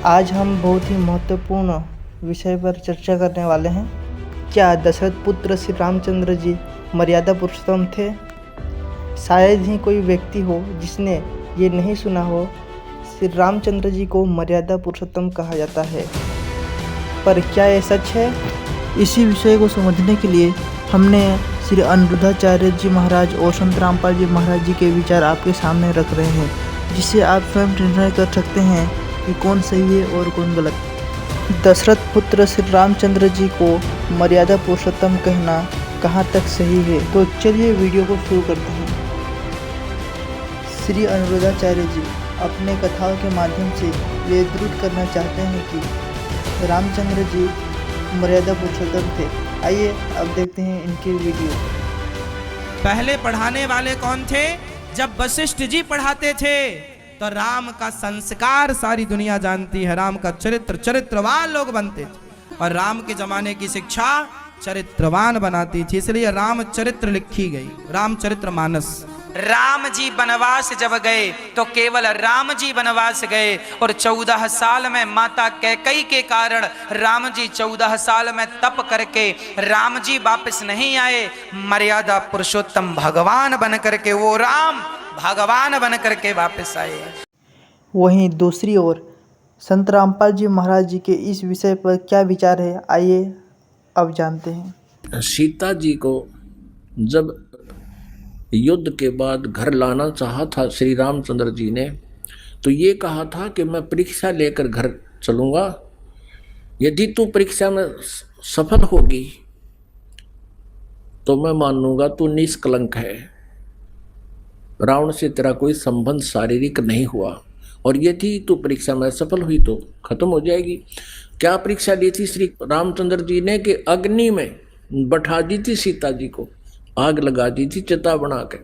आज हम बहुत ही महत्वपूर्ण विषय पर चर्चा करने वाले हैं। क्या दशरथ पुत्र श्री रामचंद्र जी मर्यादा पुरुषोत्तम थे? शायद ही कोई व्यक्ति हो जिसने ये नहीं सुना हो, श्री रामचंद्र जी को मर्यादा पुरुषोत्तम कहा जाता है। पर क्या ये सच है? इसी विषय को समझने के लिए हमने श्री अनिरुद्धाचार्य जी महाराज और संत रामपाल जी महाराज जी के विचार आपके सामने रख रहे हैं, जिससे आप स्वयं निर्णय कर सकते हैं कि कौन सही है और कौन गलत। दशरथ पुत्र श्री रामचंद्र जी को मर्यादा पुरुषोत्तम कहना कहाँ तक सही है? तो चलिए वीडियो को शुरू करते हैं। श्री अनिरुद्धाचार्य जी अपने कथाओं के माध्यम से ये दृढ़ करना चाहते हैं कि रामचंद्र जी मर्यादा पुरुषोत्तम थे। आइए अब देखते हैं इनकी वीडियो। पहले पढ़ाने वाले कौन थे? जब वशिष्ठ जी पढ़ाते थे तो राम का संस्कार सारी दुनिया जानती है, राम का चरित्रवान लोग बनते थे और राम के जमाने की शिक्षा चरित्रवान बनाती थी, इसलिए रामचरित्र लिखी गई, रामचरितमानस। राम जी वनवास जब गए तो केवल राम जी वनवास गए और 14 साल में माता कैकई के कारण राम जी 14 साल में तप करके राम जी वापस नहीं आए। मर्यादा पुरुषोत्तम भगवान बन करके वो राम भगवान बन करके वापस आए। वहीं दूसरी ओर संत रामपाल जी महाराज जी के इस विषय पर क्या विचार है, आइए अब जानते हैं। सीता जी को जब युद्ध के बाद घर लाना चाहा था श्री रामचंद्र जी ने, तो ये कहा था कि मैं परीक्षा लेकर घर चलूँगा, यदि तू परीक्षा में सफल होगी तो मैं मानूंगा तू निष्कलंक है, रावण से तेरा कोई संबंध शारीरिक नहीं हुआ, और यदि तू परीक्षा में सफल हुई तो खत्म हो जाएगी। क्या परीक्षा दी थी श्री रामचंद्र जी ने कि अग्नि में बैठा दी थी सीता जी को, आग लगा दी थी चिता बना के,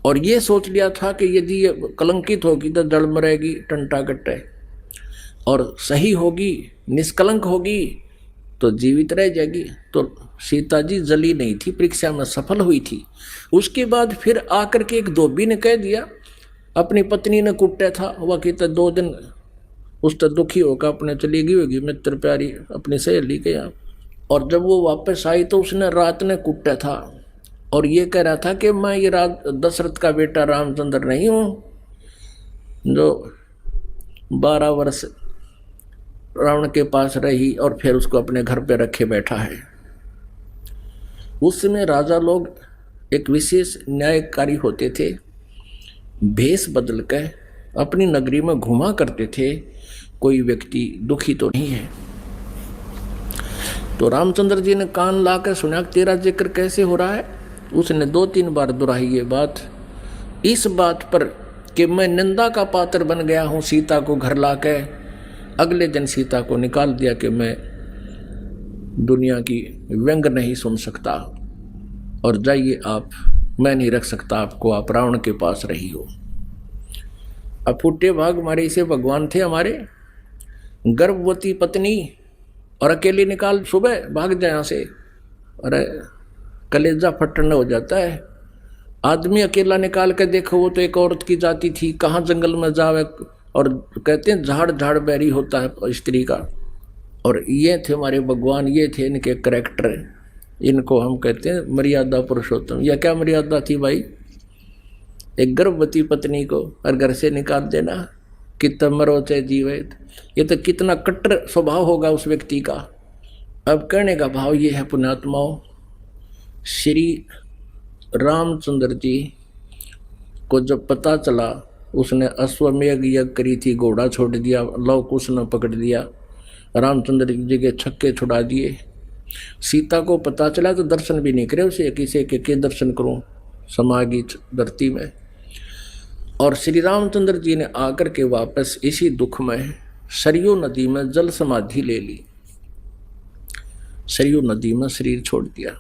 और ये सोच लिया था कि यदि ये कलंकित होगी तो जड़ मरेगी टंटा कट्टे, और सही होगी निष्कलंक होगी तो जीवित रह जाएगी। तो सीता जी जली नहीं थी, परीक्षा में सफल हुई थी। उसके बाद फिर आकर के एक धोबी ने कह दिया, अपनी पत्नी ने कुटा था, वह कहता 2 दिन उस तक दुखी होकर अपने चली गई होगी मित्र प्यारी अपनी सहेली के यहाँ, और जब वो वापस आई तो उसने रात ने कुटा था और ये कह रहा था कि मैं ये रात दशरथ का बेटा रामचंद्र नहीं हूँ जो 12 वर्ष रावण के पास रही और फिर उसको अपने घर पे रखे बैठा है। उस समय राजा लोग एक विशेष न्यायकारी होते थे, भेष बदल कर अपनी नगरी में घुमा करते थे, कोई व्यक्ति दुखी तो नहीं है। तो रामचंद्र जी ने कान लाकर सुना तेरा जिक्र कैसे हो रहा है। उसने 2-3 बार दोहराई ये बात, इस बात पर कि मैं निंदा का पात्र बन गया हूँ सीता को घर लाकर। अगले दिन सीता को निकाल दिया कि मैं दुनिया की व्यंग नहीं सुन सकता, और जाइए आप, मैं नहीं रख सकता आपको, आप रावण के पास रही हो। अब फुटे भाग हमारे इसे भगवान थे हमारे, गर्भवती पत्नी और अकेले निकाल, सुबह भाग जाए यहाँ से, अरे कलेजा फटना हो जाता है। आदमी अकेला निकाल के देखो, वो तो एक औरत की जाती थी, कहाँ जंगल में जावे, और कहते हैं झाड़ झाड़ बैरी होता है स्त्री का। और ये थे हमारे भगवान, ये थे इनके करैक्टर, इनको हम कहते हैं मर्यादा पुरुषोत्तम। यह क्या मर्यादा थी भाई, एक गर्भवती पत्नी को और घर से निकाल देना, कितना मरो चाहे जीवे, ये तो कितना कट्टर स्वभाव होगा उस व्यक्ति का। अब कहने का भाव ये है पुण्यात्माओं, श्री रामचंद्र जी को जब पता चला, उसने अश्वमेघ यज्ञ करी थी, घोड़ा छोड़ दिया, लव कुश ने पकड़ दिया, रामचंद्र जी के छक्के छुड़ा दिए। सीता को पता चला तो दर्शन भी नहीं करे उसे, किसी के दर्शन करूं समागी धरती में। और श्री रामचंद्र जी ने आकर के वापस इसी दुख में सरयू नदी में जल समाधि ले ली, सरयू नदी में शरीर छोड़ दिया।